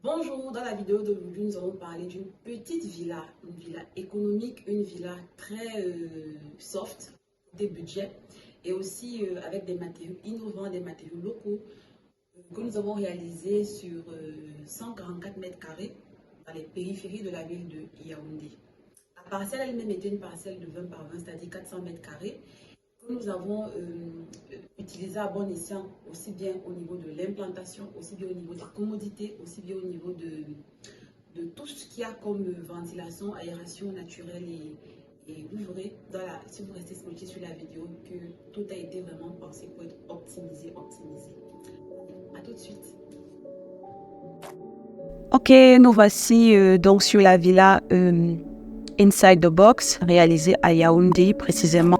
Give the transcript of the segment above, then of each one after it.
Bonjour, dans la vidéo d'aujourd'hui, nous allons parler d'une petite villa, une villa économique, une villa très soft, des budgets et aussi avec des matériaux innovants, des matériaux locaux que nous avons réalisés sur 144 mètres carrés dans les périphéries de la ville de Yaoundé. La parcelle elle-même était une parcelle de 20 par 20, c'est-à-dire 400 mètres carrés que nous avons utilisé à bon escient, aussi bien au niveau de l'implantation, aussi bien au niveau des commodités, aussi bien au niveau de tout ce qu'il y a comme ventilation, aération naturelle et vous verrez, si vous restez scotché sur la vidéo, que tout a été vraiment pensé pour être optimisé. À tout de suite. Ok, nous voici donc sur la villa Inside the Box, réalisée à Yaoundé précisément.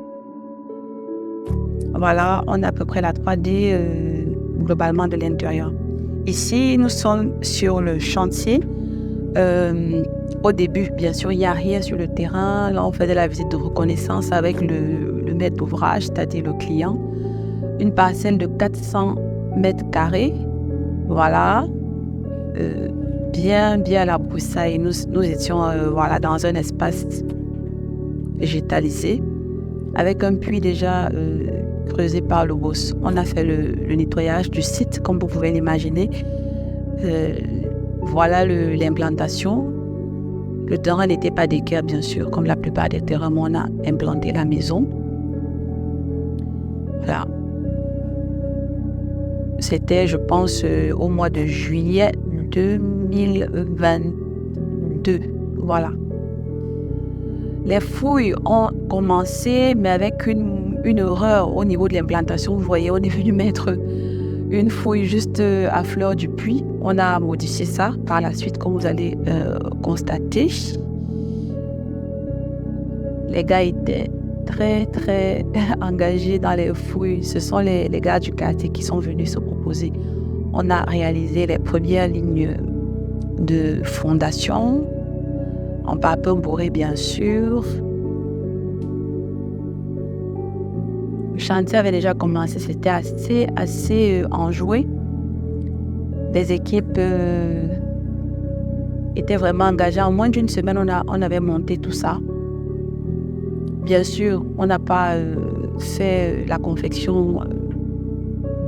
Voilà, on a à peu près la 3D globalement de l'intérieur. Ici, nous sommes sur le chantier. Au début, bien sûr, il n'y a rien sur le terrain. Là, on faisait la visite de reconnaissance avec le maître d'ouvrage, c'est-à-dire le client. Une parcelle de 400 mètres carrés. Voilà. Bien à la broussaille. Nous étions voilà, dans un espace végétalisé avec un puits déjà creusé par le boss. On a fait le nettoyage du site, comme vous pouvez l'imaginer. Voilà l'implantation. Le terrain n'était pas d'équerre, bien sûr, comme la plupart des terrains, mais on a implanté la maison. Voilà. C'était, je pense, au mois de juillet 2022. Voilà. Les fouilles ont commencé, mais avec une erreur au niveau de l'implantation. Vous voyez, on est venu mettre une fouille juste à fleur du puits. On a modifié ça par la suite, comme vous allez constater. Les gars étaient très engagés dans les fouilles. Ce sont les gars du quartier qui sont venus se proposer. On a réalisé les premières lignes de fondation en papier bourré, bien sûr. Le chantier avait déjà commencé, c'était assez enjoué. Les équipes étaient vraiment engagées. En moins d'une semaine, on avait monté tout ça. Bien sûr, on n'a pas fait la confection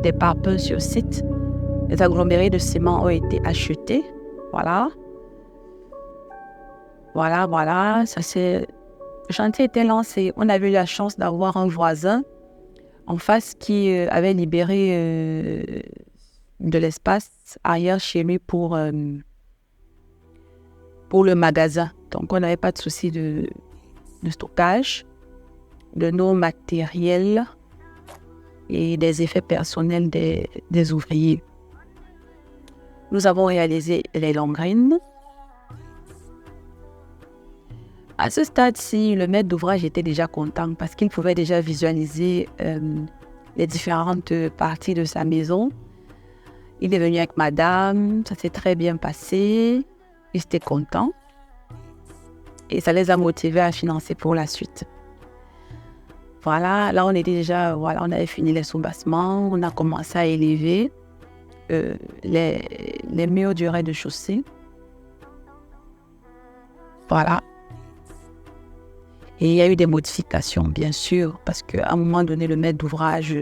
des parpaings sur site. Les agglomérés de ciment ont été achetés. Voilà. Le chantier était lancé. On avait eu la chance d'avoir un voisin en face qui avait libéré de l'espace arrière chez lui pour le magasin. Donc, on n'avait pas de souci de stockage de nos matériels et des effets personnels des ouvriers. Nous avons réalisé les longrines. À ce stade-ci, le maître d'ouvrage était déjà content parce qu'il pouvait déjà visualiser les différentes parties de sa maison. Il est venu avec madame, ça s'est très bien passé, ils étaient contents et ça les a motivés à financer pour la suite. Voilà, là on était déjà, on avait fini les soubassements, on a commencé à élever les murs du rez-de-chaussée. Voilà. Et il y a eu des modifications, bien sûr, parce qu'à un moment donné, le maître d'ouvrage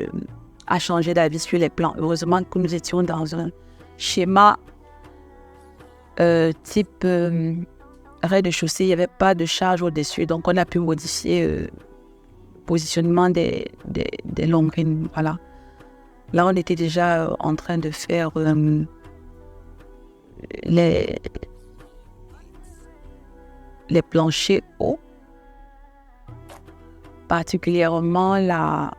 a changé d'avis sur les plans. Heureusement que nous étions dans un schéma type rez-de-chaussée. Il n'y avait pas de charge au-dessus, donc on a pu modifier le positionnement des longrines. Voilà. Là, on était déjà en train de faire les planchers hauts, particulièrement la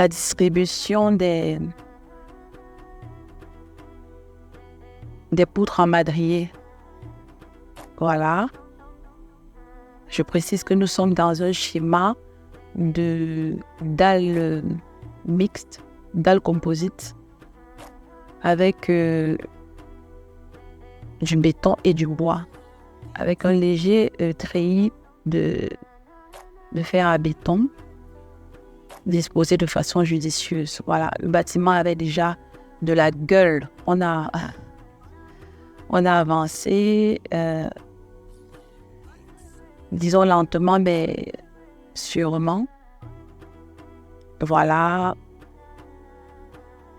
distribution des poutres en madrier. Voilà. Je précise que nous sommes dans un schéma de dalles mixtes, dalles composites, avec du béton et du bois, avec un léger treillis de fer à béton disposé de façon judicieuse. Voilà, le bâtiment avait déjà de la gueule. On a avancé, disons lentement, mais sûrement. Voilà.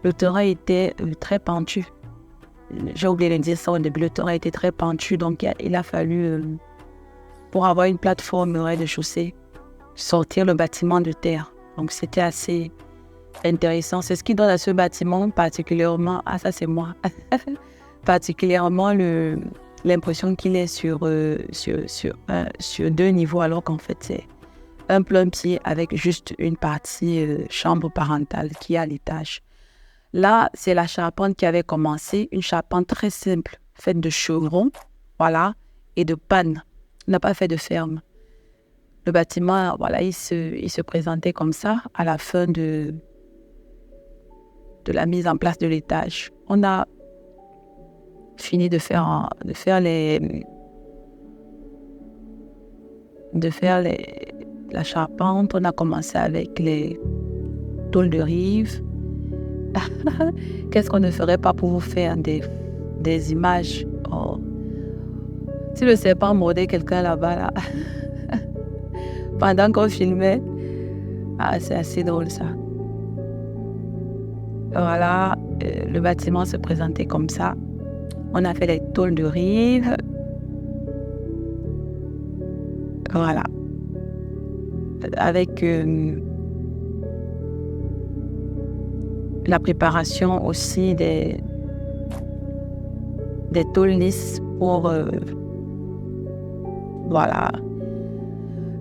Le terrain était très pentu. J'ai oublié de dire ça au début. Le terrain était très pentu, donc il a fallu, pour avoir une plateforme de rez-de-chaussée, sortir le bâtiment de terre. Donc c'était assez intéressant. C'est ce qui donne à ce bâtiment particulièrement, ça c'est moi, particulièrement l'impression qu'il est sur 2 niveaux, alors qu'en fait c'est un plein pied avec juste une partie chambre parentale qui est à l'étage. Là, c'est la charpente qui avait commencé, une charpente très simple, faite de chevrons, voilà, et de pannes. On n'a pas fait de ferme. Le bâtiment, voilà, il se présentait comme ça à la fin de la mise en place de l'étage. On a fini de faire la charpente. On a commencé avec les tôles de rive. Qu'est-ce qu'on ne ferait pas pour vous faire des images? Oh. Si le serpent mordait quelqu'un là-bas, là, pendant qu'on filmait, c'est assez drôle ça. Voilà, le bâtiment se présentait comme ça. On a fait les tôles de rive. Voilà. Avec la préparation aussi des tôles lisses pour... voilà.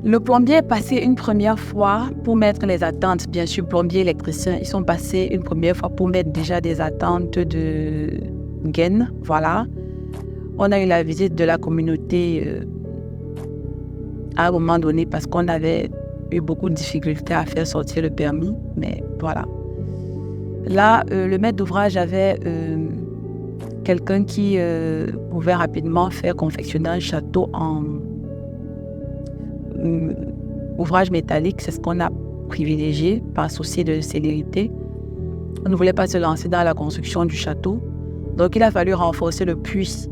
Le plombier est passé une première fois pour mettre les attentes. Bien sûr, plombier, électricien, ils sont passés une première fois pour mettre déjà des attentes de gaines. Voilà. On a eu la visite de la communauté à un moment donné parce qu'on avait eu beaucoup de difficultés à faire sortir le permis. Mais voilà. Là, le maître d'ouvrage avait quelqu'un qui pouvait rapidement faire confectionner un château en ouvrage métallique. C'est ce qu'on a privilégié par souci de célérité. On ne voulait pas se lancer dans la construction du château. Donc, il a fallu renforcer le puits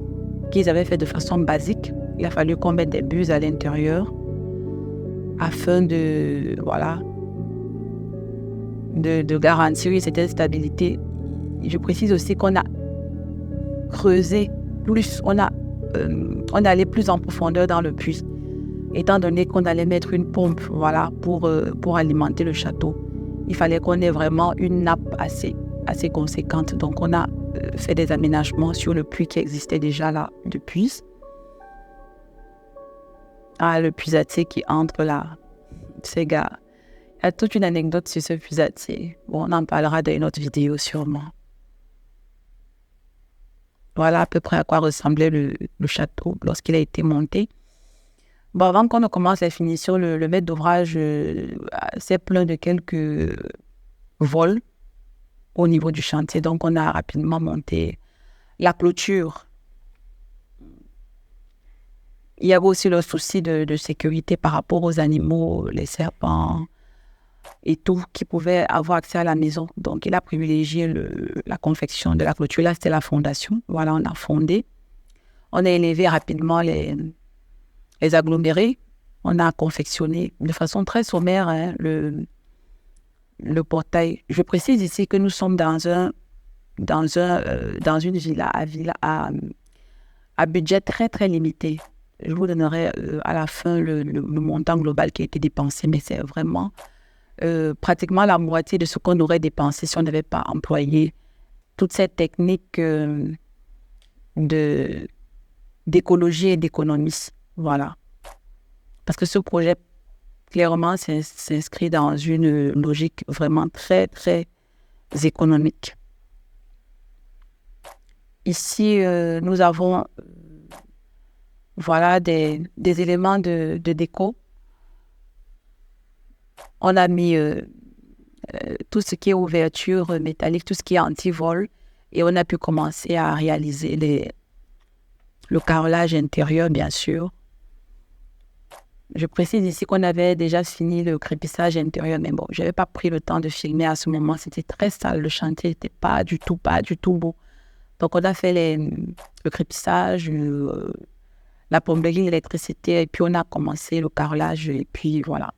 qu'ils avaient fait de façon basique. Il a fallu qu'on mette des buses à l'intérieur afin de garantir une certaine stabilité. Je précise aussi qu'on a creusé plus, on est allé plus en profondeur dans le puits, étant donné qu'on allait mettre une pompe, voilà, pour alimenter le château. Il fallait qu'on ait vraiment une nappe assez conséquente. Donc, on a fait des aménagements sur le puits qui existait déjà là depuis. Le puisatier qui entre là, ces gars. Il y a toute une anecdote sur ce puisatier. Bon, on en parlera dans une autre vidéo sûrement. Voilà à peu près à quoi ressemblait le château lorsqu'il a été monté. Bon, avant qu'on ne commence la finition, le maître d'ouvrage s'est plaint de quelques vols au niveau du chantier. Donc, on a rapidement monté la clôture. Il y avait aussi le souci de sécurité par rapport aux animaux, les serpents et tout, qui pouvaient avoir accès à la maison. Donc, il a privilégié la confection de la clôture. Là, c'était la fondation. Voilà, on a fondé. On a élevé rapidement les agglomérés. On a confectionné de façon très sommaire le portail. Je précise ici que nous sommes dans une villa à budget très, très limité. Je vous donnerai à la fin le montant global qui a été dépensé, mais c'est vraiment pratiquement la moitié de ce qu'on aurait dépensé si on n'avait pas employé toute cette technique d'écologie et d'économie. Voilà. Parce que ce projet, clairement, s'inscrit dans une logique vraiment très, très économique. Ici, nous avons des éléments de déco. On a mis tout ce qui est ouverture métallique, tout ce qui est anti-vol, et on a pu commencer à réaliser le carrelage intérieur, bien sûr. Je précise ici qu'on avait déjà fini le crépissage intérieur, mais bon, je n'avais pas pris le temps de filmer à ce moment. C'était très sale, le chantier n'était pas du tout beau. Donc, on a fait le crépissage, la plomberie, l'électricité, et puis on a commencé le carrelage, et puis voilà.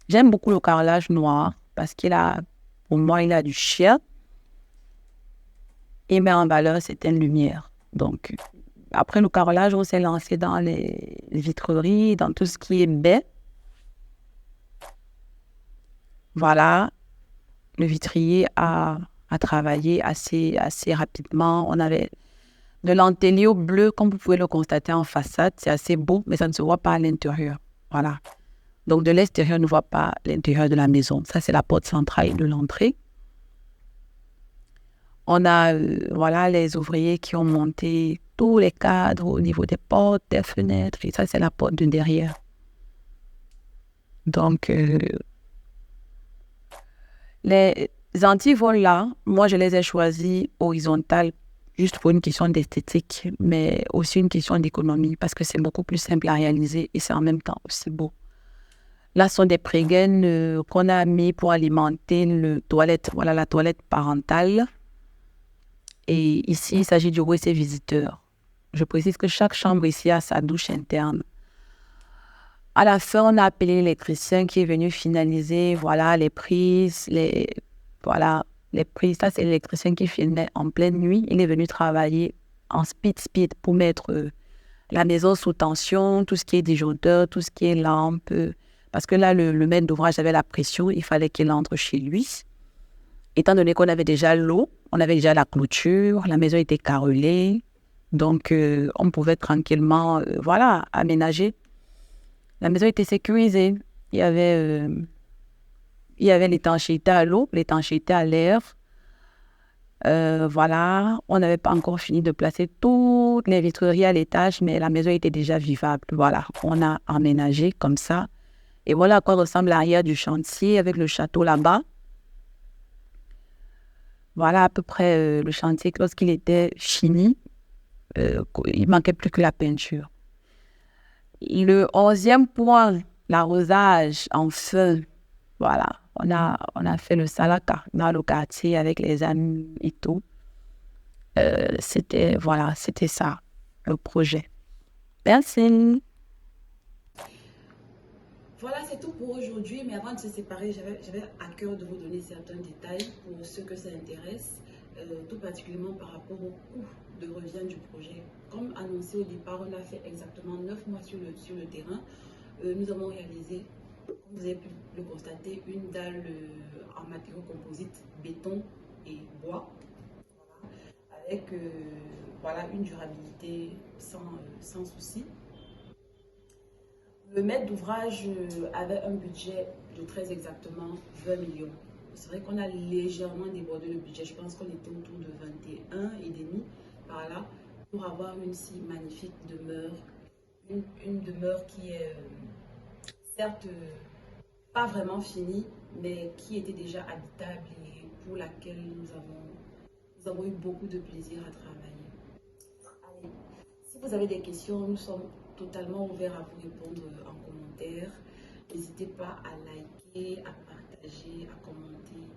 J'aime beaucoup le carrelage noir parce pour moi, il a du chien. Et met en valeur certaines lumières. Donc, après le carrelage, on s'est lancé dans les vitreries, dans tout ce qui est baie. Voilà, le vitrier a travaillé assez rapidement. On avait de l'antélio bleu, comme vous pouvez le constater en façade. C'est assez beau, mais ça ne se voit pas à l'intérieur. Voilà. Donc, de l'extérieur, on ne voit pas l'intérieur de la maison. Ça, c'est la porte centrale de l'entrée. On a voilà, les ouvriers qui ont monté tous les cadres au niveau des portes, des fenêtres. Et ça, c'est la porte de derrière. Donc, les antivols là, moi, je les ai choisis horizontales juste pour une question d'esthétique, mais aussi une question d'économie parce que c'est beaucoup plus simple à réaliser et c'est en même temps aussi beau. Là, ce sont des prégaines qu'on a mis pour alimenter la toilette parentale. Et ici, il s'agit du WC visiteur. Je précise que chaque chambre ici a sa douche interne. À la fin, on a appelé l'électricien qui est venu finaliser, voilà, les prises, les prises. Ça, c'est l'électricien qui filmait en pleine nuit. Il est venu travailler en speed pour mettre la maison sous tension, tout ce qui est disjoncteur, tout ce qui est lampe. Parce que là, le maître d'ouvrage avait la pression, il fallait qu'il entre chez lui. Étant donné qu'on avait déjà l'eau, on avait déjà la clôture, la maison était carrelée, donc on pouvait tranquillement, aménager. La maison était sécurisée. Il y avait l'étanchéité à l'eau, l'étanchéité à l'air. On n'avait pas encore fini de placer toutes les vitreries à l'étage, mais la maison était déjà vivable. Voilà, on a aménagé comme ça. Et voilà à quoi ressemble l'arrière du chantier avec le château là-bas. Voilà à peu près le chantier lorsqu'il était fini. Il manquait plus que la peinture. Le 11e point, l'arrosage, enfin, voilà. On a fait le salaka dans le quartier avec les amis et tout. C'était ça, le projet. Merci. Voilà, c'est tout pour aujourd'hui. Mais avant de se séparer, j'avais à cœur de vous donner certains détails pour ceux que ça intéresse, tout particulièrement par rapport au coût de revient du projet. Comme annoncé au départ, on a fait exactement 9 mois sur le terrain. Nous avons réalisé, comme vous avez pu le constater, une dalle en matériaux composites, béton et bois, avec une durabilité sans souci. Le maître d'ouvrage avait un budget de très exactement 20 millions. C'est vrai qu'on a légèrement débordé le budget. Je pense qu'on était autour de 21,5 par là pour avoir une si magnifique demeure. Une demeure qui est certes pas vraiment finie, mais qui était déjà habitable et pour laquelle nous avons eu beaucoup de plaisir à travailler. Allez, si vous avez des questions, nous sommes totalement ouverts à vous répondre en commentaire. N'hésitez pas à liker, à partager, à commenter.